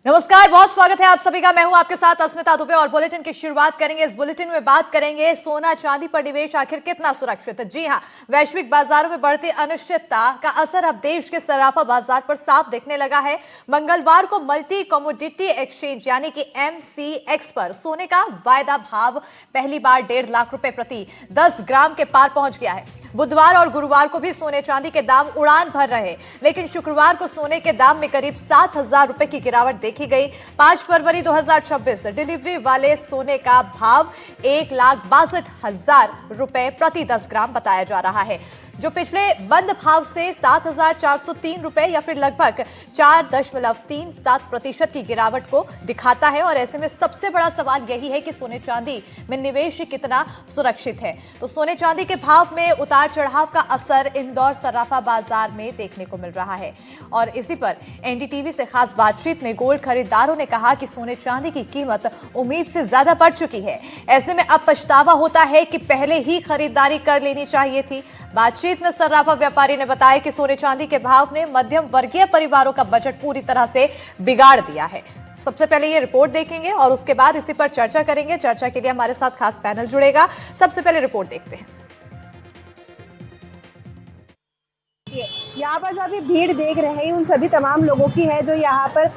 नमस्कार, बहुत स्वागत है आप सभी का। मैं हूं आपके साथ अस्मिता दुबे और बुलेटिन की शुरुआत करेंगे। इस बुलेटिन में बात करेंगे सोना चांदी पर निवेश आखिर कितना सुरक्षित है। जी हां, वैश्विक बाजारों में बढ़ती अनिश्चितता का असर अब देश के सराफा बाजार पर साफ दिखने लगा है। मंगलवार को मल्टी कमोडिटी एक्सचेंज यानी कि MCX पर सोने का वायदा भाव पहली बार 1.5 लाख रुपए प्रति 10 ग्राम के पार पहुंच गया है। बुधवार और गुरुवार को भी सोने चांदी के दाम उड़ान भर रहे, लेकिन शुक्रवार को सोने के दाम में करीब 7,000 रुपए की गिरावट देखी गई। 5 फरवरी 2026 डिलीवरी वाले सोने का भाव 1,62,000 रुपए प्रति 10 ग्राम बताया जा रहा है, जो पिछले बंद भाव से 7,403 रुपए या फिर लगभग 4.37% की गिरावट को दिखाता है। और ऐसे में सबसे बड़ा सवाल यही है कि सोने चांदी में निवेश कितना सुरक्षित है। तो सोने चांदी के भाव में उतार चढ़ाव का असर इंदौर सराफा बाजार में देखने को मिल रहा है। और इसी पर NDTV से खास बातचीत में गोल्ड खरीदारों ने कहा कि सोने चांदी की कीमत उम्मीद से ज्यादा बढ़ चुकी है। ऐसे में अब पछतावा होता है कि पहले ही खरीदारी कर लेनी चाहिए थी। बातचीत में सर्राफा व्यापारी ने बताया कि सोने चांदी के भाव ने मध्यम वर्गीय परिवारों का बजट पूरी तरह से बिगाड़ दिया है। सबसे पहले ये रिपोर्ट देखेंगे और उसके बाद इसी पर चर्चा करेंगे। चर्चा के लिए हमारे साथ खास पैनल जुड़ेगा। सबसे पहले रिपोर्ट देखते हैं। यहाँ पर जो अभी भीड़ देख रहे हैं उन सभी तमाम लोगों की है जो यहाँ पर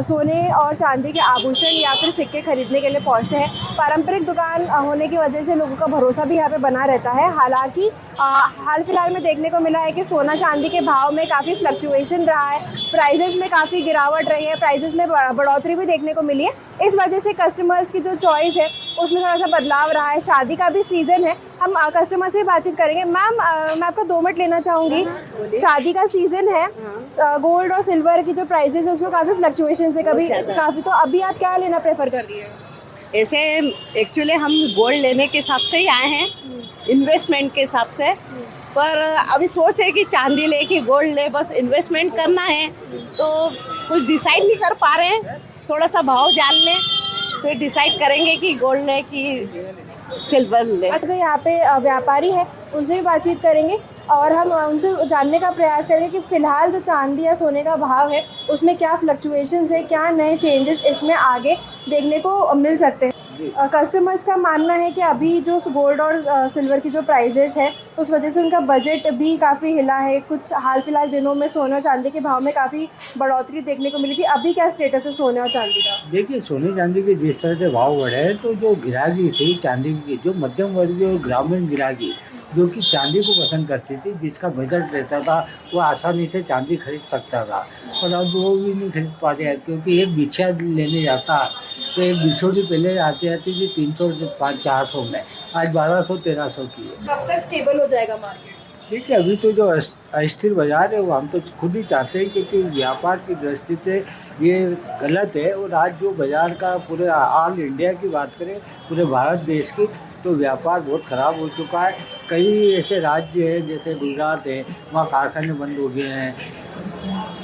सोने और चांदी के आभूषण या फिर सिक्के खरीदने के लिए पहुँचते हैं। पारंपरिक दुकान होने की वजह से लोगों का भरोसा भी यहाँ पे बना रहता है। हालांकि हाल फिलहाल में देखने को मिला है कि सोना चांदी के भाव में काफ़ी फ्लक्चुएशन रहा है, प्राइजेस में काफ़ी गिरावट रही है, प्राइजेस में बढ़ोतरी भी देखने को मिली है। इस वजह से कस्टमर्स की जो चॉइस है उसमें थोड़ा सा बदलाव रहा है। शादी का भी सीज़न है, हम कस्टमर से बातचीत करेंगे। मैम, मैं आपका 2 मिनट लेना चाहूँगी। शादी का सीज़न है, गोल्ड और सिल्वर की जो प्राइसेस है उसमें काफ़ी फ्लक्चुएशन है कभी काफ़ी, तो अभी आप क्या लेना प्रेफर कर रही है? ऐसे एक्चुअली हम गोल्ड लेने के हिसाब से ही आए हैं, इन्वेस्टमेंट के हिसाब से। पर अभी सोच है कि चांदी ले कि गोल्ड ले, बस इन्वेस्टमेंट करना है तो कुछ डिसाइड नहीं कर पा रहे हैं। थोड़ा सा भाव जान लें फिर डिसाइड करेंगे कि गोल्ड ले कि सिल्वर ले। आज यहाँ पे व्यापारी है, उनसे भी बातचीत करेंगे और हम उनसे जानने का प्रयास करेंगे कि फ़िलहाल जो चांदी या सोने का भाव है उसमें क्या फ्लक्चुएशंस है, क्या नए चेंजेस इसमें आगे देखने को मिल सकते हैं। कस्टमर्स का मानना है कि अभी जो गोल्ड और सिल्वर की जो प्राइजेस है उस वजह से उनका बजट भी काफ़ी हिला है। कुछ हाल फिलहाल दिनों में सोने और चांदी के भाव में काफ़ी बढ़ोतरी देखने को मिली थी। अभी क्या स्टेटस है सोने और चांदी का? देखिए, सोने चांदी के जिस तरह से भाव बढ़े हैं तो जो गिराकी थी चांदी की, जो मध्यम वर्गीय और ग्रामीण गिराकी जो कि चांदी को पसंद करती थी, जिसका बजट रहता था, वो आसानी से चांदी खरीद सकता था। पर अब वो भी नहीं खरीद पाते हैं, क्योंकि एक बिछिया लेने जाता तो एक बिछोड़ी पहले आती थी 300 से 400 में, आज 1200-1300 की है। कब तक स्टेबल हो जाएगा मार्केट? देखिए, अभी तो जो अस्थिर बाजार है वो हम तो खुद ही चाहते हैं, क्योंकि व्यापार की दृष्टि से ये गलत है। और आज जो बाजार का पूरे ऑल इंडिया की बात करें, पूरे भारत देश की, तो व्यापार बहुत ख़राब हो चुका है। कई ऐसे राज्य हैं जैसे गुजरात है, वहाँ कारखाने बंद हो गए हैं।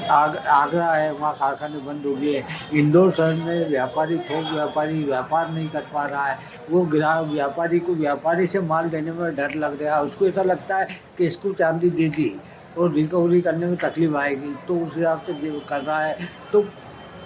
आगरा है, वहाँ कारखाने बंद हो गए हैं। इंदौर शहर में व्यापारी, थोक व्यापारी व्यापार नहीं कर पा रहा है। वो ग्राहक व्यापारी को व्यापारी से माल देने में डर लग रहा है। उसको ऐसा लगता है कि इसको चांदी दे दी और रिकवरी करने में तकलीफ आएगी, तो उस हिसाब से कर रहा है। तो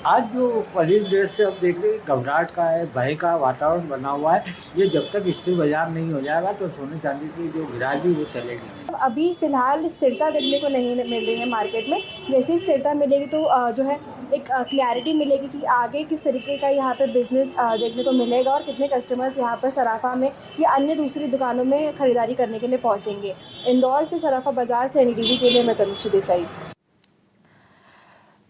आज जो परिदृश्य से अब देख रहे हैं, घबराहट का है, भय का वातावरण बना हुआ है। ये जब तक स्थिर बाजार नहीं हो जाएगा तो सोने चांदी की जो गिराकी वो चलेगी। अभी फिलहाल स्थिरता देखने को नहीं मिल रही है मार्केट में। जैसे ही स्थिरता मिलेगी तो जो है एक क्लैरिटी मिलेगी कि आगे किस तरीके का यहाँ पे बिजनेस देखने को मिलेगा और कितने कस्टमर्स यहाँ पर सराफा में या अन्य दूसरी दुकानों में खरीदारी करने के लिए पहुँचेंगे। इंदौर से सराफा बाजार से NDTV के लिए मैं तनुश्री देसाई।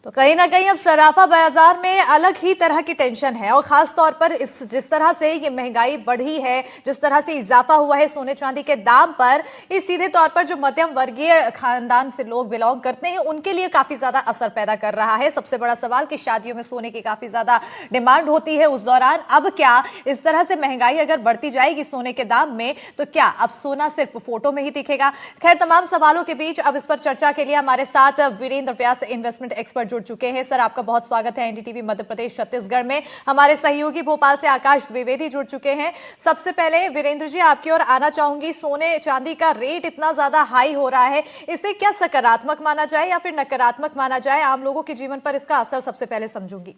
तो कहीं ना कहीं अब सराफा बाजार में अलग ही तरह की टेंशन है। और खास तौर पर जिस तरह से ये महंगाई बढ़ी है, जिस तरह से इजाफा हुआ है सोने चांदी के दाम पर, इस सीधे तौर पर जो मध्यम वर्गीय खानदान से लोग बिलोंग करते हैं उनके लिए काफी ज्यादा असर पैदा कर रहा है। सबसे बड़ा सवाल कि शादियों में सोने की काफी ज्यादा डिमांड होती है, उस दौरान अब क्या इस तरह से महंगाई अगर बढ़ती जाएगी सोने के दाम में, तो क्या अब सोना सिर्फ फोटो में ही दिखेगा? खैर, तमाम सवालों के बीच अब इस पर चर्चा के लिए हमारे साथ वीरेंद्र व्यास, इन्वेस्टमेंट एक्सपर्ट, जुड़ चुके हैं। सर, आपका बहुत स्वागत है NDTV मध्य प्रदेश छत्तीसगढ़ में। हमारे सहयोगी भोपाल से आकाश द्विवेदी जुड़ चुके हैं। सबसे पहले वीरेंद्र जी, आपकी ओर आना चाहूंगी। सोने चांदी का रेट इतना ज्यादा हाई हो रहा है, इसे क्या सकारात्मक माना जाए या फिर नकारात्मक माना जाए? आम लोगों के जीवन पर इसका असर सबसे पहले समझूंगी।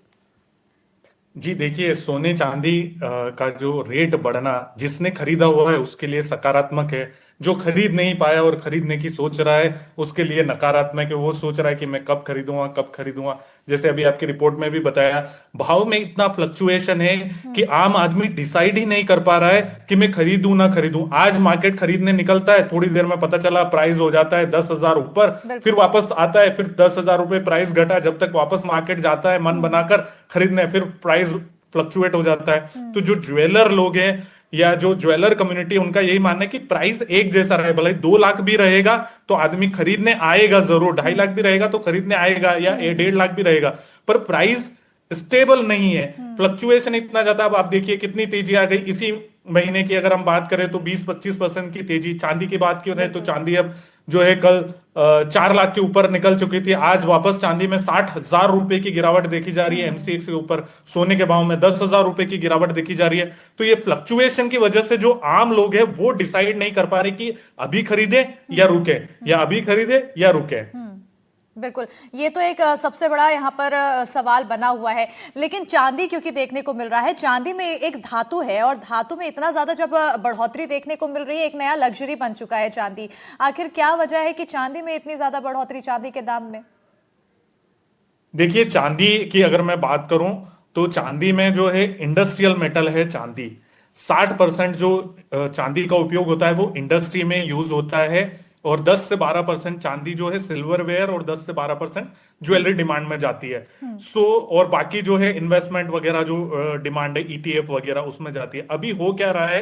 जी देखिए, सोने चांदी का जो रेट बढ़ना जिसने खरीदा हुआ है उसके लिए सकारात्मक है। जो खरीद नहीं पाया और खरीदने की सोच रहा है उसके लिए नकारात्मक है। वो सोच रहा है कि मैं कब खरीदूंगा कब खरीदूंगा। जैसे अभी आपकी रिपोर्ट में भी बताया, भाव में इतना फ्लक्चुएशन है कि आम आदमी डिसाइड ही नहीं कर पा रहा है कि मैं खरीदूं ना खरीदूं। आज मार्केट खरीदने निकलता है, थोड़ी देर में पता चला प्राइस हो जाता है 10,000 ऊपर, फिर बिल्कुल। वापस आता है, फिर 10,000 रुपए प्राइस घटा, जब तक वापस मार्केट जाता है मन बनाकर खरीदने, फिर प्राइस फ्लक्चुएट हो जाता है। तो जो ज्वेलर लोग हैं या जो ज्वेलर कम्युनिटी, उनका यही मानना है कि प्राइस एक जैसा रहे, भले 2 लाख भी रहेगा तो आदमी खरीदने आएगा जरूर, 2.5 लाख भी रहेगा तो खरीदने आएगा, या 1.5 लाख भी रहेगा, पर प्राइस स्टेबल नहीं है। फ्लक्चुएशन इतना ज्यादा। अब आप देखिए कितनी तेजी आ गई इसी महीने की। अगर हम बात करें तो 20-25% की तेजी। चांदी की बात क्यों रहे तो चांदी अब जो है कल 4 लाख के ऊपर निकल चुकी थी। आज वापस चांदी में 60,000 रुपए की गिरावट देखी जा रही है एमसीएक्स के ऊपर। सोने के भाव में 10,000 रुपए की गिरावट देखी जा रही है। तो ये फ्लक्चुएशन की वजह से जो आम लोग हैं वो डिसाइड नहीं कर पा रहे कि अभी खरीदे या रुके, या अभी खरीदे या रुके। बिल्कुल, ये तो एक सबसे बड़ा यहाँ पर सवाल बना हुआ है। लेकिन चांदी क्योंकि देखने को मिल रहा है, चांदी में एक धातु है और धातु में इतना ज्यादा जब बढ़ोतरी देखने को मिल रही है, एक नया लग्जरी बन चुका है चांदी। आखिर क्या वजह है कि चांदी में इतनी ज्यादा बढ़ोतरी, चांदी के दाम में? देखिए, चांदी की अगर मैं बात करूं तो चांदी में जो है इंडस्ट्रियल मेटल है चांदी। 60% जो चांदी का उपयोग होता है वो इंडस्ट्री में यूज होता है, और 10 से 12% चांदी जो है सिल्वरवेयर और 10 से 12% ज्वेलरी डिमांड में जाती है। और बाकी जो है इन्वेस्टमेंट वगैरह जो डिमांड है ईटीएफ वगैरह उसमें जाती है। अभी हो क्या रहा है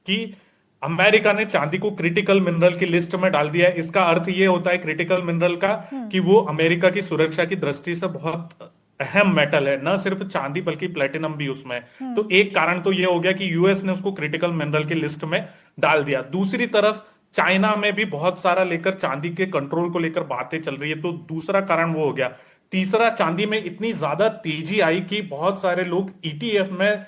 कि अमेरिका ने चांदी को क्रिटिकल मिनरल की लिस्ट में डाल दिया है। इसका अर्थ ये होता है क्रिटिकल मिनरल का कि वो अमेरिका की सुरक्षा की दृष्टि से बहुत अहम मेटल है। न सिर्फ चांदी बल्कि प्लेटिनम भी उसमें। तो एक कारण तो ये हो गया कि यूएस ने उसको क्रिटिकल मिनरल की लिस्ट में डाल दिया। दूसरी तरफ चाइना में भी बहुत सारा लेकर चांदी के कंट्रोल को लेकर बातें चल रही है, तो दूसरा कारण वो हो गया। तीसरा, चांदी में इतनी ज्यादा तेजी आई कि बहुत सारे लोग ईटीएफ में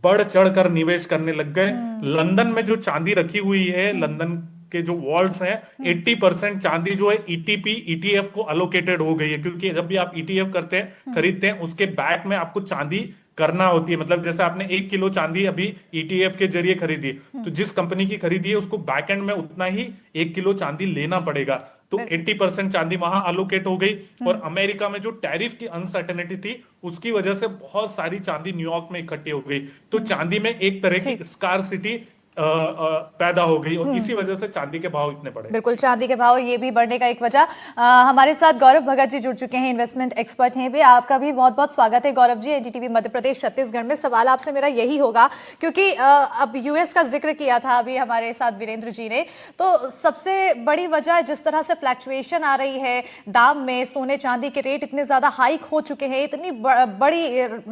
बढ़ चढ़कर निवेश करने लग गए। लंदन में जो चांदी रखी हुई है, लंदन के जो वॉल्ट्स हैं, 80% चांदी जो है ईटीपी ईटीएफ को अलोकेटेड हो गई है। क्योंकि जब भी आप ईटीएफ करते हैं, खरीदते हैं, उसके बैक में आपको चांदी करना होती है। मतलब जैसे आपने 1 किलो चांदी अभी ईटीएफ के जरिए खरीदी, तो जिस कंपनी की खरीदी है उसको बैक एंड में उतना ही 1 किलो चांदी लेना पड़ेगा। तो 80% चांदी वहां अलोकेट हो गई। और अमेरिका में जो टैरिफ की अनसर्टेनिटी थी उसकी वजह से बहुत सारी चांदी न्यूयॉर्क में इकट्ठी हो गई। तो चांदी में एक तरह की स्कार्सिटी पैदा हो गई, और इसी वजह से चांदी के भाव इतने बढ़े। बिल्कुल, चांदी के भाव ये भी बढ़ने का एक वजह। हमारे साथ गौरव भगत जी जुड़ चुके हैं, इन्वेस्टमेंट एक्सपर्ट हैं भी। आपका भी बहुत बहुत स्वागत है गौरव जी एनडीटीवी मध्य प्रदेश छत्तीसगढ़ में। सवाल आपसे मेरा यही होगा, क्योंकि अब यूएस का जिक्र किया था अभी हमारे साथ वीरेंद्र जी ने, तो सबसे बड़ी वजह जिस तरह से फ्लक्चुएशन आ रही है दाम में, सोने चांदी के रेट इतने ज्यादा हाइक हो चुके हैं, इतनी बड़ी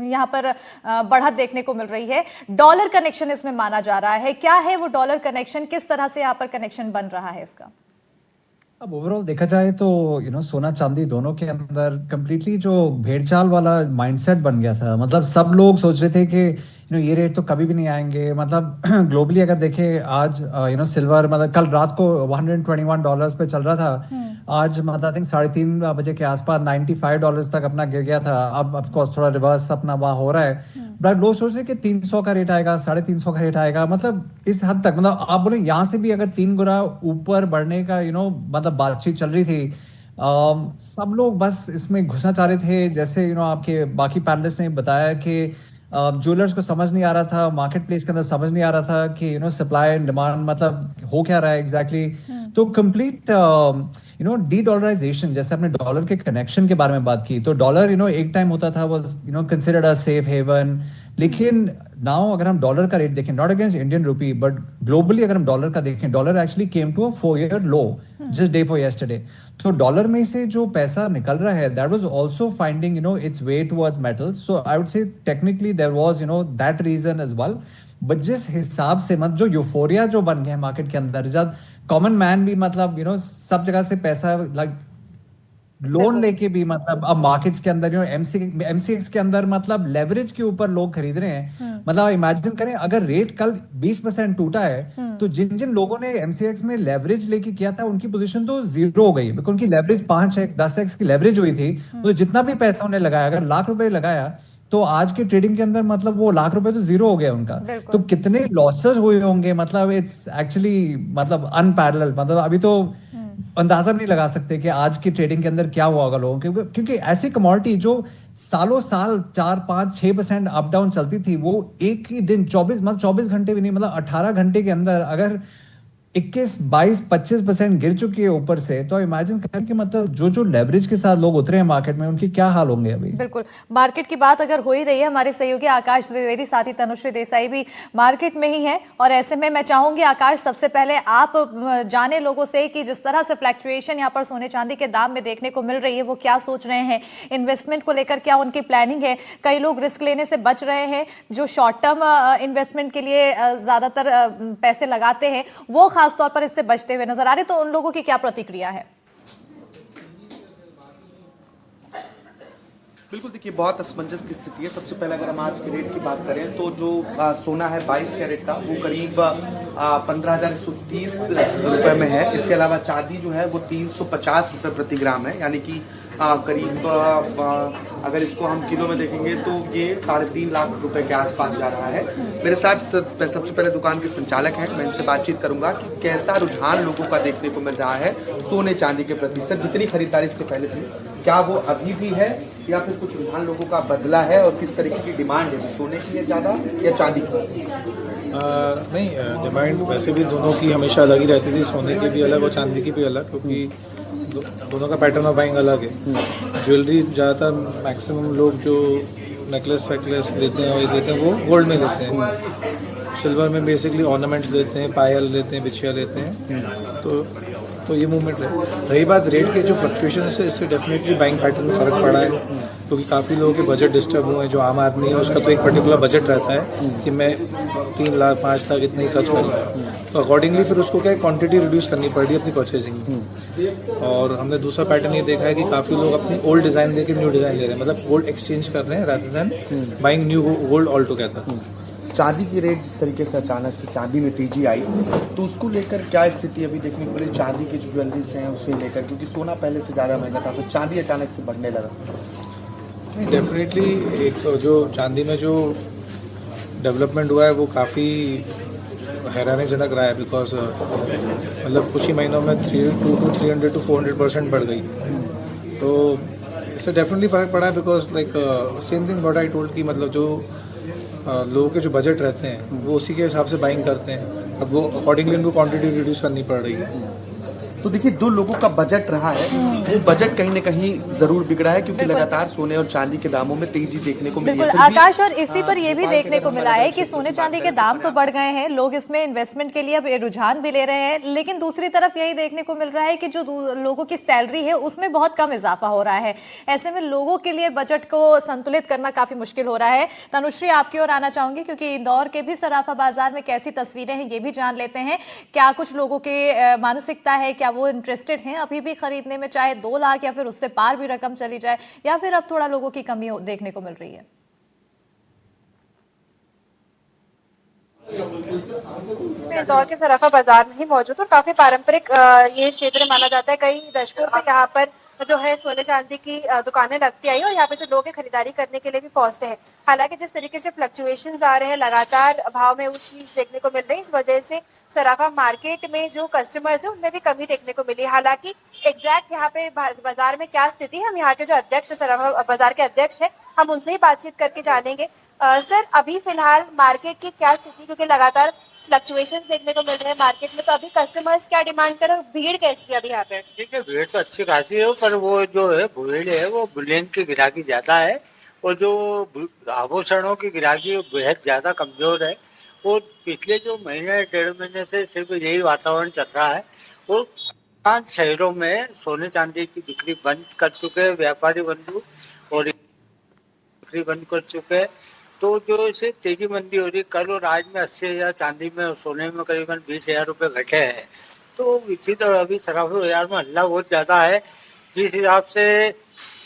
यहाँ पर बढ़त देखने को मिल रही है, डॉलर कनेक्शन इसमें माना जा रहा है। क्या है वो डॉलर कनेक्शन, किस तरह से यहाँ पर कनेक्शन बन रहा है उसका? अब ओवरऑल देखा जाए तो सोना चांदी दोनों के अंदर कंप्लीटली जो भेड़चाल वाला माइंडसेट बन गया था। मतलब सब लोग सोच रहे थे कि ये रेट तो कभी भी नहीं आएंगे। मतलब ग्लोबली अगर देखें आज सिल्वर मतलब कल रात को $121 पे चल रहा था। आज मतलब आई थिंक 3:30 बजे के आसपास $95 तक अपना गिर गया था। अब ऑफ कोर्स थोड़ा रिवर्स अपना वहाँ हो रहा है, बट लोग सोच रहे कि 300 का रेट आएगा, 350 का रेट आएगा। मतलब इस हद तक, मतलब आप बोले यहाँ से भी अगर 3 गुना ऊपर बढ़ने का मतलब बातचीत चल रही थी। सब लोग बस इसमें घुसना चाह रहे थे। जैसे आपके बाकी पैनलिस्ट ने बताया कि ज्वेलर्स को समझ नहीं आ रहा था, मार्केट प्लेस के अंदर समझ नहीं आ रहा था कि सप्लाई एंड डिमांड मतलब हो क्या रहा है एग्जैक्टली। तो कंप्लीट डी डॉलराइजेशन, जैसे आपने डॉलर के कनेक्शन के बारे में बात की, तो डॉलर एक टाइम होता था was considered a safe haven. लेकिन नाउ अगर हम डॉलर का रेट देखें, not against Indian rupee but globally अगर हम डॉलर का देखें, dollar actually came to a 4-year low just day for yesterday. तो डॉलर में से जो पैसा निकल रहा है that was also finding its way towards metals. So I would say technically there was that reason as well. But जिस हिसाब से मतलब जो यूफोरिया जो बन गया है मार्केट के अंदर, जब कॉमन मैन भी मतलब सब जगह से पैसा लाइक लोन लेके भी मतलब अब मार्केट्स के अंदर एमसीएक्स के अंदर मतलब लेवरेज के ऊपर लोग खरीद रहे हैं। मतलब इमेजिन करें अगर रेट कल 20% टूटा है तो जिन जिन लोगों ने एमसीएक्स में लेवरेज लेके किया था उनकी पोजीशन तो 0 हो गई, बिकॉज उनकी लेवरेज 5x 10x की लेवरेज हुई थी। तो जितना भी पैसा उन्हें लगाया, अगर लाख रुपए लगाया तो आज के ट्रेडिंग के अंदर मतलब वो लाख रुपए तो जीरो हो गया उनका। बिल्कुल। तो कितने लॉसेस हुए होंगे, मतलब इट्स एक्चुअली मतलब अनपैरेलल्ड, मतलब अभी तो अंदाजा नहीं लगा सकते कि आज की ट्रेडिंग के अंदर क्या हुआ होगा लोगों के, क्योंकि ऐसी कमोडिटी जो सालों साल 4 5 6% अप डाउन चलती थी, वो एक ही दिन 24 घंटे भी नहीं, मतलब 18 घंटे के अंदर अगर 21 22 25% गिर चुकी है ऊपर से, तो इमेजिन करें कि मतलब जो जो लेवरेज के साथ लोग उतरे हैं मार्केट में, उनके क्या हाल होंगे अभी। बिल्कुल, मार्केट की बात अगर हो ही रही है, हमारे सहयोगी आकाश द्विवेदी साथ ही तनुश्री देसाई भी मार्केट में ही है, और ऐसे में मैं चाहूंगी आकाश, सबसे पहले आप जाने लोगों से कि जिस तरह से फ्लक्चुएशन यहाँ पर सोने चांदी के दाम में देखने को मिल रही है, वो क्या सोच रहे हैं, इन्वेस्टमेंट को लेकर क्या उनकी प्लानिंग है। कई लोग रिस्क लेने से बच रहे हैं, जो शॉर्ट टर्म इन्वेस्टमेंट के लिए ज्यादातर पैसे लगाते हैं, वो खासतौर पर इससे बचते हुए नजर आ रहे, तो उन लोगों की क्या प्रतिक्रिया है। बिल्कुल, देखिए बहुत असमंजस की स्थिति है। सबसे पहले अगर हम आज के रेट की बात करें तो जो सोना है 22 कैरेट का, वो करीब 15,130 रुपये में है। इसके अलावा चांदी जो है वो 350 रुपये प्रति ग्राम है, यानी कि करीब अगर इसको हम किलो में देखेंगे तो ये 3.5 लाख रुपए के आसपास जा रहा है। मेरे साथ सबसे पहले दुकान के संचालक हैं, मैं इनसे बातचीत करूंगा कि कैसा रुझान लोगों का देखने को मिल रहा है सोने चांदी के प्रति। सर, जितनी खरीदारी इसके पहले थी, क्या वो अभी भी है या फिर कुछ रुझान लोगों का बदला है, और किस तरीके की डिमांड है, सोने की है ज़्यादा या चांदी की? नहीं, डिमांड वैसे भी दोनों की हमेशा अलग ही रहती थी, सोने की भी अलग और चांदी की भी अलग, क्योंकि दोनों का पैटर्न ऑफ बाइंग अलग है। ज्वेलरी ज़्यादातर मैक्सिमम लोग जो नेकलेस वेकलेस लेते हैं और ये लेते हैं वो गोल्ड में लेते हैं। सिल्वर में बेसिकली ऑर्नामेंट्स लेते हैं, पायल लेते हैं, बिछिया लेते हैं। तो ये मूवमेंट है। रही बात रेट के जो फ्लक्चुएशन है, इससे डेफिनेटली बाइंग पैटर्न में फ़र्क पड़ा है, क्योंकि काफ़ी लोगों के बजट डिस्टर्ब हुए हैं। जो आम आदमी है उसका तो एक पर्टिकुलर बजट रहता है कि मैं 3 लाख 5 लाख इतना ही खर्च करूँ, तो अकॉर्डिंगली फिर उसको क्या है, क्वांटिटी रिड्यूस करनी पड़ रही है अपनी परचेजिंग में। और हमने दूसरा पैटर्न ये देखा है कि काफ़ी लोग अपनी ओल्ड डिज़ाइन देके न्यू डिज़ाइन ले रहे हैं, मतलब गोल्ड एक्सचेंज कर रहे हैं rather than buying new gold all together. चांदी की रेट जिस तरीके से अचानक से चांदी में तेजी आई, तो उसको लेकर क्या स्थिति अभी देखने को मिली चांदी की जो ज्वेलरीज हैं उसे लेकर, क्योंकि सोना पहले से ज़्यादा महंगा था, फिर चांदी अचानक से बढ़ने लगा? नहीं, डेफिनेटली एक जो चांदी में जो डेवलपमेंट हुआ है वो काफ़ी हैरानीजनक रहा है, बिकॉज मतलब कुछ ही महीनों में 300 to 400% बढ़ गई। तो इससे डेफिनेटली फ़र्क पड़ा है, because like same thing what I told कि मतलब जो लोगों के जो बजट रहते हैं वो उसी के हिसाब से बाइंग करते हैं। अब वो अकॉर्डिंगली उनको क्वांटिटी रिड्यूस करनी पड़ रही है। तो देखिए, जो लोगों का बजट रहा है वो बजट कहीं ना कहीं जरूर बिगड़ा है, क्योंकि लगातार सोने और चांदी के दामों में तेजी देखने को मिली है। बिल्कुल आकाश, और इसी पर ये भी देखने को मिला है कि सोने चांदी के दाम तो बढ़ गए हैं, लोग इसमें इन्वेस्टमेंट के लिए अब रुझान भी ले रहे हैं, लेकिन दूसरी तरफ यही देखने को मिल रहा है कि जो लोगों की सैलरी है उसमें बहुत कम इजाफा हो रहा है। ऐसे में लोगों के लिए बजट को संतुलित करना काफी मुश्किल हो रहा है। तनुश्री, आपकी ओर आना चाहूंगी, क्योंकि इंदौर के भी सराफा बाजार में कैसी तस्वीरें हैं ये भी जान लेते हैं। क्या कुछ लोगों के मानसिकता है, क्या वो इंटरेस्टेड हैं अभी भी खरीदने में, चाहे 2 लाख या फिर उससे पार भी रकम चली जाए, या फिर अब थोड़ा लोगों की कमी देखने को मिल रही है? मैं इंदौर के सराफा बाजार में ही मौजूद हूँ। काफी पारंपरिक ये क्षेत्र माना जाता है। कई दशकों से यहाँ पर जो है सोने चांदी की दुकानें लगती आई और यहाँ पे जो लोग हैं खरीदारी करने के लिए भी पहुंचते हैं। हालांकि जिस तरीके से फ्लक्चुएशंस आ रहे हैं, लगातार भाव में ऊंच नीच देखने को मिल रही है, इस वजह से सराफा मार्केट में जो कस्टमर्स है उनमें भी कमी देखने को मिली। हालांकि एग्जैक्ट यहाँ पे बाजार में क्या स्थिति है, हम यहाँ के जो अध्यक्ष सराफा बाजार के अध्यक्ष है, हम उनसे ही बातचीत करके जानेंगे। सर, अभी फिलहाल मार्केट की क्या स्थिति, क्योंकि लगातार फ्लक्चुएशंस देखने को मिल रहे हैं मार्केट में, तो अभी कस्टमर्स क्या डिमांड कर रहे हैं, भीड़ कैसी है अभी यहाँ पे? ठीक है, भीड़ तो अच्छी खासी है, पर वो जो है भीड़ है वो बुलियन की गिराकी ज्यादा है, और जो आभूषणों की गिराकी बेहद ज्यादा कमजोर है। वो पिछले जो महीने 1.5 महीने से सिर्फ यही वातावरण चल रहा है। वो 5 शहरों में सोने चांदी की बिक्री बंद कर चुके हैं व्यापारी बंधु, और बिक्री बंद कर चुके हैं। तो जो इसे तेजी मंदी हो रही, कल और आज में 80,000 चांदी में और सोने में करीबन 20,000 रुपये घटे हैं। तो इसी तरह अभी सराफा बाजार में हल्ला बहुत ज्यादा है। जिस हिसाब से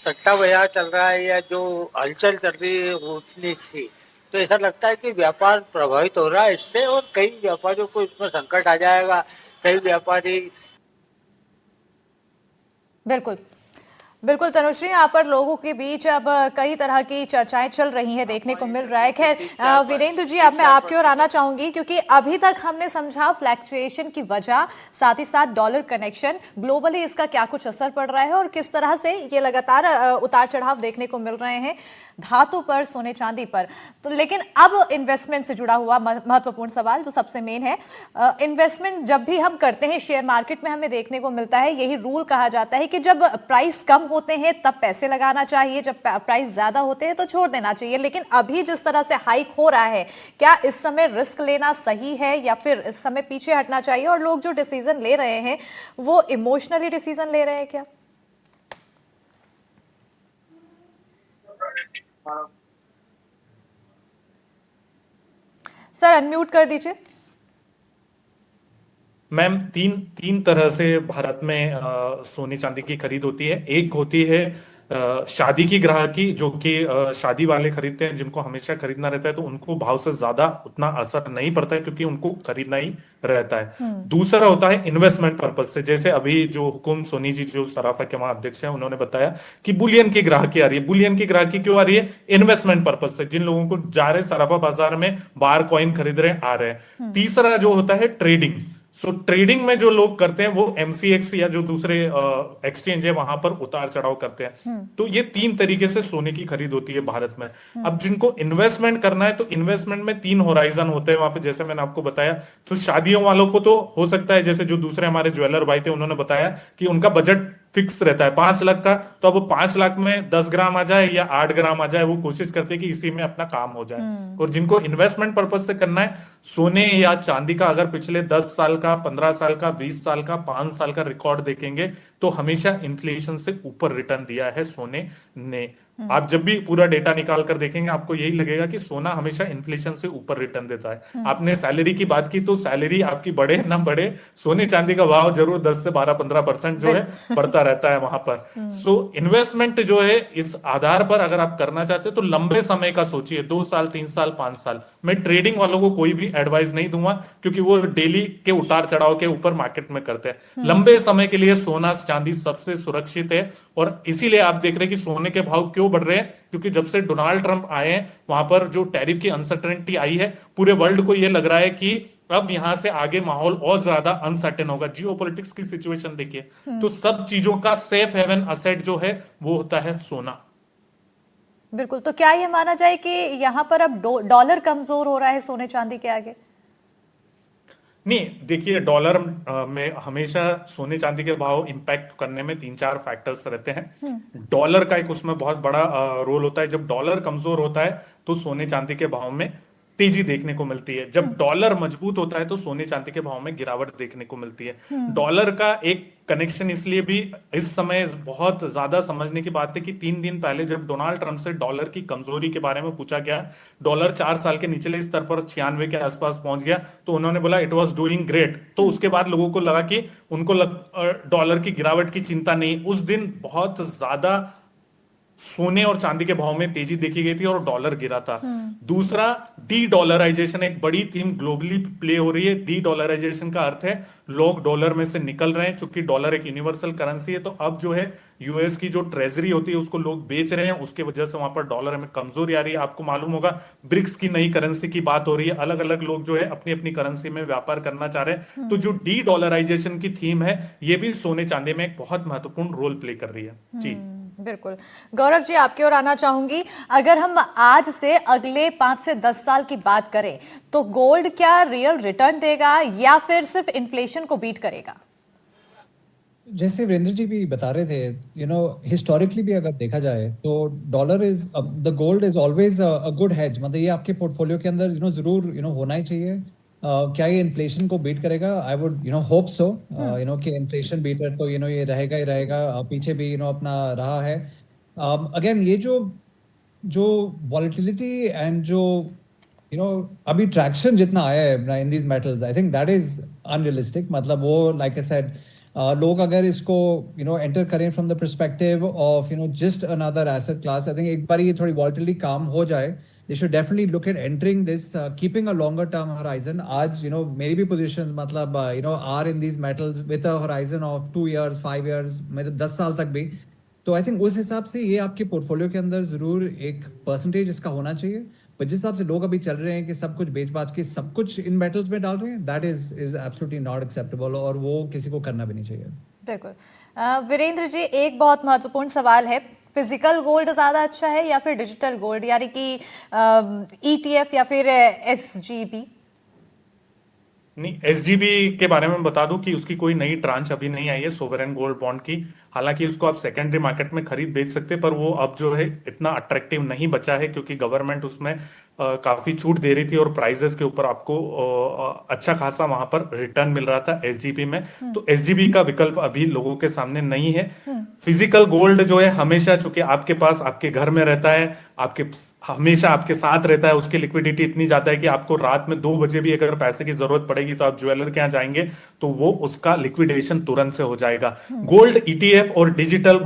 सट्टा बाजार चल रहा है या जो हलचल चल रही है उतनी सी, तो ऐसा लगता है कि व्यापार प्रभावित हो रहा है इससे, और कई व्यापारियों को इसमें संकट आ जाएगा। कई व्यापारी बिल्कुल बिल्कुल तनुश्री, यहाँ पर लोगों के बीच अब कई तरह की चर्चाएं चल रही हैं, देखने को मिल रहा है। खैर वीरेंद्र जी, अब मैं आपकी ओर आना चाहूंगी, क्योंकि अभी तक हमने समझा फ्लैक्चुएशन की वजह, साथ ही साथ डॉलर कनेक्शन, ग्लोबली इसका क्या कुछ असर पड़ रहा है और किस तरह से ये लगातार उतार चढ़ाव देखने को मिल रहे हैं धातु पर, सोने चांदी पर। तो लेकिन अब इन्वेस्टमेंट से जुड़ा हुआ महत्वपूर्ण सवाल जो सबसे मेन है, इन्वेस्टमेंट जब भी हम करते हैं शेयर मार्केट में, हमें देखने को मिलता है यही रूल कहा जाता है कि जब प्राइस कम होते हैं तब पैसे लगाना चाहिए, जब प्राइस ज्यादा होते हैं तो छोड़ देना चाहिए। लेकिन अभी जिस तरह से हाइक हो रहा है, क्या इस समय रिस्क लेना सही है या फिर इस समय पीछे हटना चाहिए? और लोग जो डिसीजन ले रहे हैं वो इमोशनली डिसीजन ले रहे हैं क्या? सर अनम्यूट कर दीजिए। मैम, तीन तरह से भारत में सोने चांदी की खरीद होती है। एक होती है शादी की ग्राहकी, जो कि शादी वाले खरीदते हैं, जिनको हमेशा खरीदना रहता है, तो उनको भाव से ज्यादा उतना असर नहीं पड़ता है क्योंकि उनको खरीदना ही रहता है। दूसरा होता है इन्वेस्टमेंट पर्पज से, जैसे अभी जो हुकुम सोनी जी जो सराफा के महाअध्यक्ष हैं उन्होंने बताया कि बुलियन की ग्राहकी आ रही है। बुलियन की ग्राहकी क्यों आ रही है? इन्वेस्टमेंट पर्पज से, जिन लोगों को जा रहे सराफा बाजार में बार कॉइन खरीद रहे आ रहे हैं। तीसरा जो होता है ट्रेडिंग। ट्रेडिंग में जो लोग करते हैं वो एमसीएक्स या जो दूसरे एक्सचेंज है वहां पर उतार चढ़ाव करते हैं। तो ये तीन तरीके से सोने की खरीद होती है भारत में। अब जिनको इन्वेस्टमेंट करना है तो इन्वेस्टमेंट में 3 होराइजन होते हैं वहां पे, जैसे मैंने आपको बताया। तो शादियों वालों को तो हो सकता है, जैसे जो दूसरे हमारे ज्वेलर भाई थे उन्होंने बताया कि उनका बजट फिक्स रहता है 5 लाख का, तो अब 5 लाख में 10 ग्राम आ जाए या 8 ग्राम आ जाए, वो कोशिश करते हैं कि इसी में अपना काम हो जाए। और जिनको इन्वेस्टमेंट पर्पज से करना है, सोने या चांदी का अगर पिछले 10 साल का, 15 साल का, 20 साल का, 5 साल का रिकॉर्ड देखेंगे तो हमेशा इन्फ्लेशन से ऊपर रिटर्न दिया है सोने ने। आप जब भी पूरा डेटा निकाल कर देखेंगे आपको यही लगेगा कि सोना हमेशा इन्फ्लेशन से ऊपर रिटर्न देता है। आपने सैलरी की बात की, तो सैलरी आपकी बढ़े ना बढ़े, सोने चांदी का भाव जरूर 10 से 12-15% जो है बढ़ता रहता है वहां पर। सो इन्वेस्टमेंट जो है, इस आधार पर अगर आप करना चाहते हैं तो लंबे समय का सोचिए, 2 साल, 3 साल, 5 साल। मैं ट्रेडिंग वालों को कोई भी एडवाइस नहीं दूंगा क्योंकि वो डेली के उतार चढ़ाव के ऊपर मार्केट में करते हैं। लंबे समय के लिए सोना चांदी सबसे सुरक्षित है। और इसीलिए आप देख रहे हैं कि सोने के भाव क्यों बढ़ रहे हैं, क्योंकि जब से डोनाल्ड ट्रंप आए हैं वहां पर जो टैरिफ की अनसर्टेनिटी आई है, पूरे वर्ल्ड को यह लग रहा है कि अब यहां से आगे माहौल और ज्यादा अनसर्टेन होगा। जियोपॉलिटिक्स की सिचुएशन देखिए, तो सब चीजों का सेफ हेवन असेट जो है वो होता है सोना। बिल्कुल। तो क्या ये माना जाए कि यहां पर अब डॉलर कमजोर हो रहा है सोने चांदी के आगे? नहीं, देखिए, डॉलर में हमेशा सोने चांदी के भाव इंपैक्ट करने में 3-4 फैक्टर्स रहते हैं। डॉलर का एक उसमें बहुत बड़ा रोल होता है। जब डॉलर कमजोर होता है तो सोने चांदी के भाव में तेजी देखने को मिलती है। जब डॉलर मजबूत होता है तो सोने चांदी के भाव में गिरावट देखने को मिलती है। डॉलर का एक कनेक्शन इसलिए भी इस समय बहुत ज्यादा समझने की बात है कि 3 दिन पहले जब डोनाल्ड ट्रंप से डॉलर की कमजोरी के बारे में पूछा गया, डॉलर 4 साल के निचले स्तर पर 96 के आसपास पहुंच गया, तो उन्होंने बोला इट वाज डूइंग ग्रेट। तो उसके बाद लोगों को लगा कि उनको डॉलर की गिरावट की चिंता नहीं। उस दिन बहुत ज्यादा सोने और चांदी के भाव में तेजी देखी गई थी और डॉलर गिरा था। दूसरा, डी डॉलराइजेशन एक बड़ी थीम ग्लोबली प्ले हो रही है। डी डॉलराइजेशन का अर्थ है लोग डॉलर में से निकल रहे हैं, चूंकि डॉलर एक यूनिवर्सल करेंसी है। तो अब जो है यूएस की जो ट्रेजरी होती है उसको लोग बेच रहे हैं, उसके वजह से वहां पर डॉलर में कमजोरी आ रही है। आपको मालूम होगा ब्रिक्स की नई करेंसी की बात हो रही है, अलग अलग लोग जो है अपनी अपनी करेंसी में व्यापार करना चाह रहे हैं। तो जो डी डॉलराइजेशन की थीम है ये भी सोने चांदी में एक बहुत महत्वपूर्ण रोल प्ले कर रही है। जी बिल्कुल। गौरव जी, आपकी ओर आना चाहूंगी। अगर हम आज से अगले 5 से 10 साल की बात करें तो गोल्ड क्या रियल रिटर्न देगा या फिर सिर्फ इन्फ्लेशन को बीट करेगा? जैसे वीरेंद्र जी भी बता रहे थे, हिस्टोरिकली भी अगर देखा जाए तो dollar is the gold is always a good hedge. मतलब ये आपके पोर्टफोलियो के अंदर जरूर होना ही चाहिए। क्या ये इन्फ्लेशन को बीट करेगा? आई वुड होप सो, कि इन्फ्लेशन बीटर तो ये रहेगा ही रहेगा। पीछे भी अपना रहा है। अगेन ये जो वॉलेटिलिटी एंड जो अभी ट्रैक्शन जितना आया है in these metals, I think that is unrealistic. मतलब वो लाइक आई सेड, लोग अगर इसको एंटर करें from the perspective of just another asset class, I think एक बार ये थोड़ी वॉलेटिलिटी काम हो जाए, they should definitely look at entering this, keeping a longer term horizon. आज मेरी भी positions मतलब are in these metals with a horizon of 2 years, 5 years, मतलब 10 साल तक भी। तो आई थिंक उस हिसाब से ये आपके पोर्टफोलियो के अंदर जरूर एक परसेंटेज इसका होना चाहिए, पर जिस हिसाब से लोग अभी चल रहे हैं कि सब कुछ बेच बाच के सब कुछ इन मेटल्स में डाल रहे हैं, that is absolutely not acceptable, और वो किसी को करना भी नहीं चाहिए। बिल्कुल। वीरेंद्र जी, एक बहुत महत्वपूर्ण सवाल है, फिजिकल गोल्ड ज्यादा अच्छा है या फिर डिजिटल गोल्ड, यानी कि ETF या फिर SGB? नहीं, एसजीबी के बारे में बता दूं कि उसकी कोई नई ट्रांच अभी नहीं आई है सोवरेन गोल्ड बॉन्ड की। हालांकि उसको आप सेकेंडरी मार्केट में खरीद बेच सकते, पर वो अब जो है इतना अट्रैक्टिव नहीं बचा है, क्योंकि गवर्नमेंट उसमें काफी छूट दे रही थी और प्राइजेस के ऊपर आपको अच्छा खासा वहां पर रिटर्न मिल रहा था एसजीबी में। तो एसजीबी का विकल्प अभी लोगों के सामने नहीं है। फिजिकल गोल्ड जो है हमेशा, चूंकि आपके पास आपके घर में रहता है, आपके हमेशा आपके साथ रहता है, उसकी लिक्विडिटी इतनी ज्यादा है कि आपको रात में 2 बजे भी अगर पैसे की जरूरत पड़ेगी तो आप ज्वेलर के यहाँ जाएंगे तो वो उसका लिक्विडेशन तुरंत से हो जाएगा। गोल्ड ETF और डिजिटल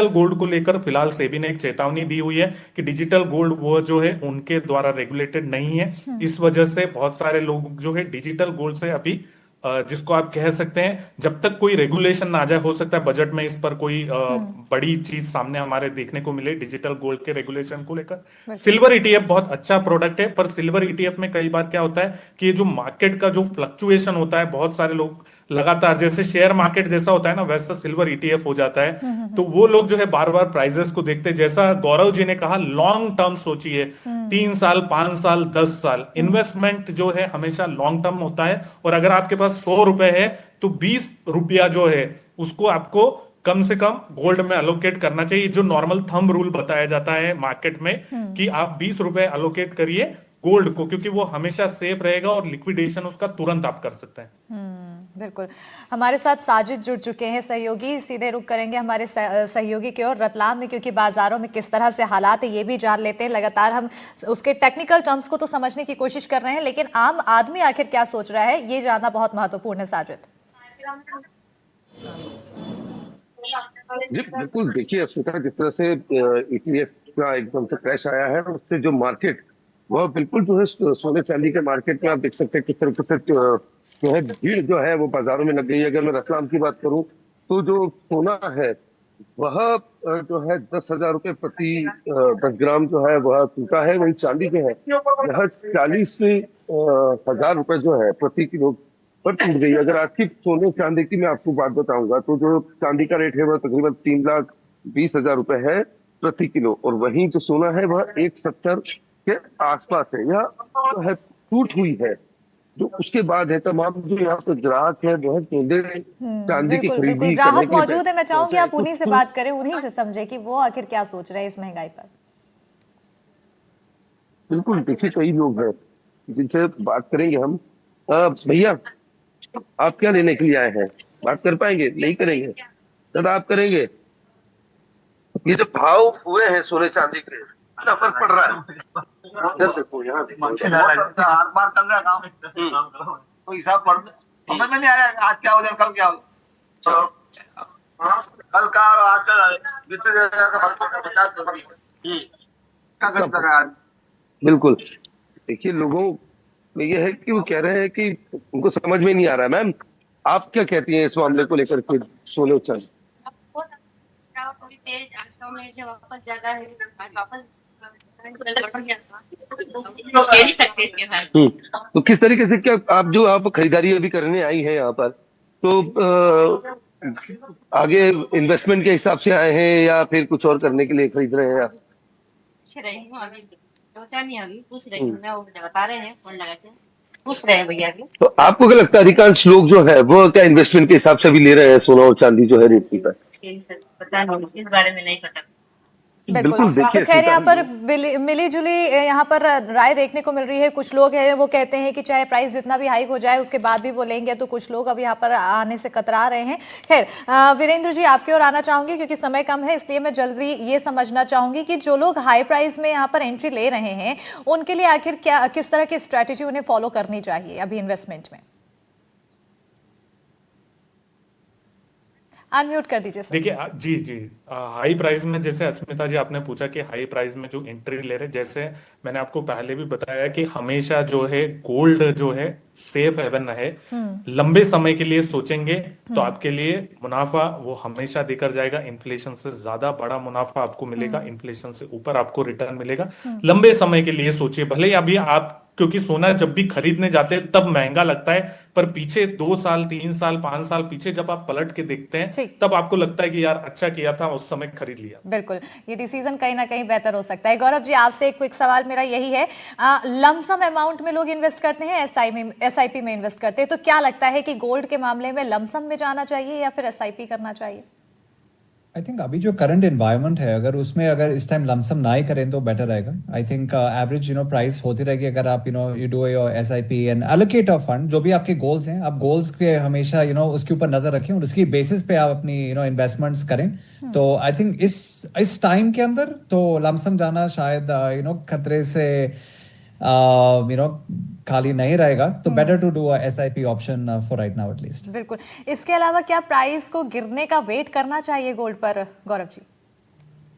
गोल्ड को लेकर फिलहाल सेबी ने एक चेतावनी दी हुई है कि डिजिटल गोल्ड वो जो है उनके द्वारा रेगुलेटेड नहीं है। इस वजह से बहुत सारे लोग जो है डिजिटल गोल्ड से अभी जिसको आप कह सकते हैं, जब तक कोई रेगुलेशन ना आ जाए, हो सकता है बजट में इस पर कोई बड़ी चीज सामने हमारे देखने को मिले डिजिटल गोल्ड के रेगुलेशन को लेकर। सिल्वर ETF बहुत अच्छा प्रोडक्ट है, पर सिल्वर ETF में कई बार क्या होता है कि ये जो मार्केट का जो फ्लक्चुएशन होता है, बहुत सारे लोग लगातार, जैसे शेयर मार्केट जैसा होता है ना, वैसा सिल्वर ETF हो जाता है। तो वो लोग जो है बार बार प्राइजेस को देखते हैं। जैसा गौरव जी ने कहा, लॉन्ग टर्म सोचिए, 3 साल, 5 साल, 10 साल इन्वेस्टमेंट जो है हमेशा लॉन्ग टर्म होता है। और अगर आपके पास 100 रुपए है तो 20 रुपया जो है उसको आपको कम से कम गोल्ड में अलोकेट करना चाहिए। जो नॉर्मल थंब रूल बताया जाता है मार्केट में कि आप 20 रुपए अलोकेट करिए गोल्ड को, क्योंकि वो हमेशा सेफ रहेगा और लिक्विडेशन उसका तुरंत आप कर सकते हैं। बिल्कुल। हमारे साथ साजिद जुड़ चुके हैं सहयोगी, सीधे रुक करेंगे हमारे सहयोगी की ओर रतलाम में, क्योंकि बाजारों में किस तरह से हालात है ये भी जान लेते हैं। लगातार हम उसके टेक्निकल टर्म्स को तो समझने की कोशिश कर रहे हैं, लेकिन आम आदमी आखिर क्या सोच रहा है ये जानना बहुत महत्वपूर्ण है। साजिद जी बिल्कुल, देखिए अस्मिता, जिस तरह से ETF का एकदम से क्रैश आया है, उससे जो मार्केट वह बिल्कुल जो है सोने चांदी के मार्केट में आप देख सकते हैं किस तरह से जो है भीड़ जो है वो बाजारों में लग गई है। अगर मैं रतलाम की बात करूं तो जो सोना है वह जो है 10,000 रुपए प्रति 10 ग्राम जो है वह टूटा है। वही चांदी जो है वह 40,000 रुपए जो है प्रति किलो पर टूट गई। अगर आज की सोने चांदी की मैं आपको बात बताऊंगा तो जो चांदी का रेट है वह तकरीबन 3,20,000 रुपए है प्रति किलो, और वहीं जो सोना है वह 1,70 के आसपास है। यह जो है टूट हुई है। जो उसके बाद है तमाम जो यहाँ पे ग्राहक है वो है चांदी की खरीदी ग्राहक मौजूद है, मैं चाहूंगी आप उन्हीं से बात करें, उन्हीं से समझे कि वो आखिर क्या सोच रहे हैं इस महंगाई पर। बिल्कुल, देखिए कई लोग हैं जिनसे बात करेंगे हम। भैया, आप क्या लेने के लिए आए हैं? बात कर पाएंगे? नहीं करेंगे? दादा आप करेंगे? ये जो भाव हुए हैं सोने चांदी के, कितना फर्क पड़ रहा है? इधर देखो, यहाँ तो हिसाब पढ़ समझ में नहीं आ रहा है आज क्या हो जाए कल क्या हो, कल का आज का बिल्कुल। देखिए लोगों में ये है कि वो कह रहे हैं कि उनको समझ में नहीं आ रहा है। मैम, आप क्या कहती हैं इस मामले को लेकर के सोने चांदी? वापस ज्यादा है, वापस तो किस तरीके से, क्या आप खरीदारी अभी करने आई हैं यहाँ पर, तो आगे इन्वेस्टमेंट के हिसाब से आए हैं या फिर कुछ और करने के लिए खरीद रहे हैं आप? पूछ रही हूँ, अभी सोचा नहीं, अभी पूछ रही हूँ, वो बता रहे हैं फोन लगा के पूछ रहे हैं भैया। तो आपको क्या लगता है अधिकांश लोग जो है वो क्या इन्वेस्टमेंट के हिसाब से भी ले रहे हैं सोना और चांदी जो है रेट की? पता नहीं, इस बारे में नहीं पता। बिल्कुल। तो खैर यहाँ पर मिली जुली यहाँ पर राय देखने को मिल रही है। कुछ लोग हैं वो कहते हैं कि चाहे प्राइस जितना भी हाइक हो जाए उसके बाद भी वो लेंगे, तो कुछ लोग अब यहाँ पर आने से कतरा रहे हैं। खैर वीरेंद्र जी, आपकी ओर आना चाहूंगी क्योंकि समय कम है, इसलिए मैं जल्दी ये समझना चाहूंगी कि जो लोग हाई प्राइस में यहाँ पर एंट्री ले रहे हैं उनके लिए आखिर क्या, किस तरह की स्ट्रैटेजी उन्हें फॉलो करनी चाहिए अभी इन्वेस्टमेंट में? अनम्यूट कर दीजिए सर। देखिए जी जी, हाई प्राइस में जैसे अस्मिता जी आपने पूछा कि हाई प्राइस में जो एंट्री ले रहे, जैसे मैंने आपको पहले भी बताया कि हमेशा जो है गोल्ड जो है सेफ हेवन है। लंबे समय के लिए सोचेंगे तो आपके लिए मुनाफा वो हमेशा देकर जाएगा। इन्फ्लेशन से ज्यादा बड़ा मुनाफा आपको मिलेगा, इन्फ्लेशन से ऊपर आपको रिटर्न मिलेगा। लंबे समय के लिए सोचिए। भले ही अभी आप, क्योंकि सोना जब भी खरीदने जाते हैं तब महंगा लगता है, पर पीछे 2 साल 3 साल 5 साल पीछे जब आप पलट के देखते हैं ठीक। तब आपको लगता है कि यार अच्छा किया था उस समय खरीद लिया। बिल्कुल, ये डिसीजन कहीं ना कहीं बेहतर हो सकता है। गौरव जी, आपसे एक क्विक सवाल मेरा यही है, लमसम अमाउंट में लोग इन्वेस्ट करते हैं, एसआईपी में इन्वेस्ट करते हैं, तो क्या लगता है कि गोल्ड के मामले में लमसम में जाना चाहिए या फिर एसआईपी करना चाहिए? आई थिंक अभी जो करंट एनवायरनमेंट है, अगर उसमें अगर इस टाइम लमसम ना ही करें तो बेटर रहेगा। आई थिंक एवरेज प्राइस होती रहेगी। अगर आप you do your SIP and allocate a fund, जो भी आपके गोल्स हैं, आप गोल्स के हमेशा उसके ऊपर नजर रखें और उसकी बेसिस पे आप अपनी इन्वेस्टमेंट्स करें। तो आई थिंक इस टाइम के अंदर तो लमसम जाना शायद खतरे से खाली नहीं रहेगा। तो better to do SIP option for right now at least. बिल्कुल। इसके अलावा क्या प्राइस को गिरने का वेट करना चाहिए गोल्ड पर, गौरव जी?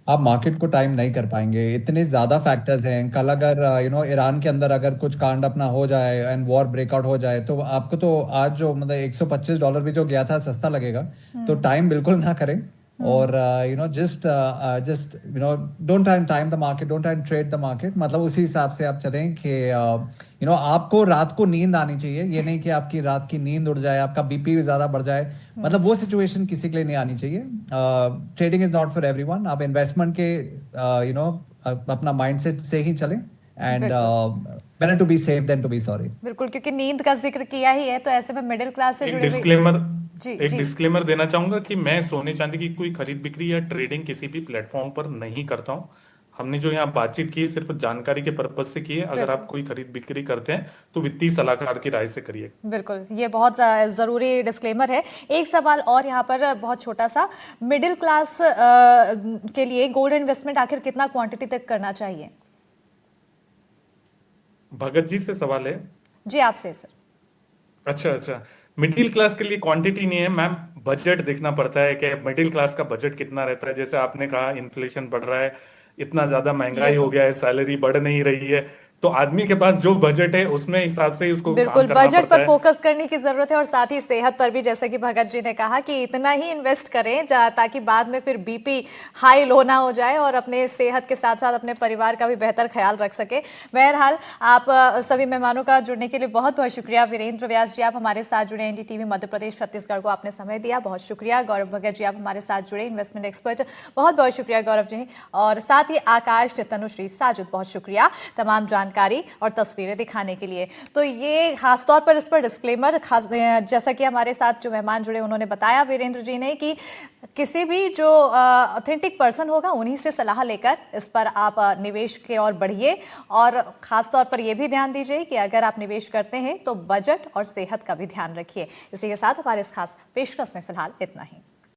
आप मार्केट को टाइम नहीं कर पाएंगे, इतने ज्यादा फैक्टर्स हैं। कल अगर ईरान के अंदर अगर कुछ कांड अपना हो जाए एंड वॉर ब्रेकआउट हो जाए तो आपको तो आज जो मतलब $125 भी जो गया था सस्ता लगेगा। तो टाइम बिल्कुल ना करें और just don't time the market, don't trade the market. मतलब उसी हिसाब से आप चलें कि आपको रात को नींद आनी चाहिए। ये नहीं कि आपकी रात की नींद उड़ जाए, आपका बीपी ज्यादा बढ़ जाए। मतलब वो सिचुएशन किसी के लिए नहीं आनी चाहिए। Trading is not for everyone. आप इन्वेस्टमेंट के अपना माइंडसेट से ही चलें and better to be safe than to be sorry. बिल्कुल, क्योंकि नींद का जिक्र किया ही है तो ऐसे में मिडिल क्लास से एक जुड़े डिस्क्लेमर देना चाहूंगा कि मैं सोने चांदी की कोई खरीद बिक्री या ट्रेडिंग किसी भी प्लेटफॉर्म पर नहीं करता हूं। हमने जो यहाँ बातचीत की सिर्फ जानकारी के पर्पज से की है। अगर आप कोई खरीद बिक्री करते हैं तो वित्तीय सलाहकार की राय से करिए। बिल्कुल, ये बहुत जरूरी डिस्क्लेमर है। एक सवाल और यहाँ पर बहुत छोटा सा, मिडिल क्लास के लिए गोल्ड इन्वेस्टमेंट आखिर कितना क्वांटिटी तक करना चाहिए? भगत जी से सवाल है जी, आपसे सर। अच्छा, मिडिल क्लास के लिए क्वांटिटी नहीं है मैम, बजट देखना पड़ता है कि मिडिल क्लास का बजट कितना रहता है। जैसे आपने कहा इन्फ्लेशन बढ़ रहा है, इतना ज्यादा महंगाई हो गया है, सैलरी बढ़ नहीं रही है, तो आदमी के पास जो बजट है उसमें हिसाब से ही उसको बिल्कुल काम करना बजट पड़ता पर है। फोकस करने की जरूरत है और साथ ही सेहत पर भी, जैसे कि भगत जी ने कहा कि इतना ही इन्वेस्ट करें ताकि बाद में फिर बीपी हाई लो ना हो जाए और अपने सेहत के साथ साथ अपने परिवार का भी बेहतर ख्याल रख सके। बहरहाल, आप सभी मेहमानों का जुड़ने के लिए बहुत बहुत शुक्रिया। वीरेंद्र व्यास जी, आप हमारे साथ जुड़े, एनडीटीवी मध्य प्रदेश छत्तीसगढ़ को आपने समय दिया, बहुत शुक्रिया। गौरव भगत जी, आप हमारे साथ जुड़े, इन्वेस्टमेंट एक्सपर्ट, बहुत बहुत शुक्रिया गौरव जी। और साथ ही आकाश, तनुश्री, साजिद, बहुत शुक्रिया तमाम जानकारी और तस्वीरें दिखाने के लिए। तो ये खासतौर पर इस पर डिस्क्लेमर, खास जैसा कि हमारे साथ जो मेहमान जुड़े उन्होंने बताया वीरेंद्र जी ने कि किसी भी जो ऑथेंटिक पर्सन होगा उन्हीं से सलाह लेकर इस पर आप निवेश की ओर बढ़िए। और खासतौर पर यह भी ध्यान दीजिए कि अगर आप निवेश करते हैं तो बजट और सेहत का भी ध्यान रखिए। इसी के साथ हमारे इस खास पेशकश में फिलहाल इतना ही।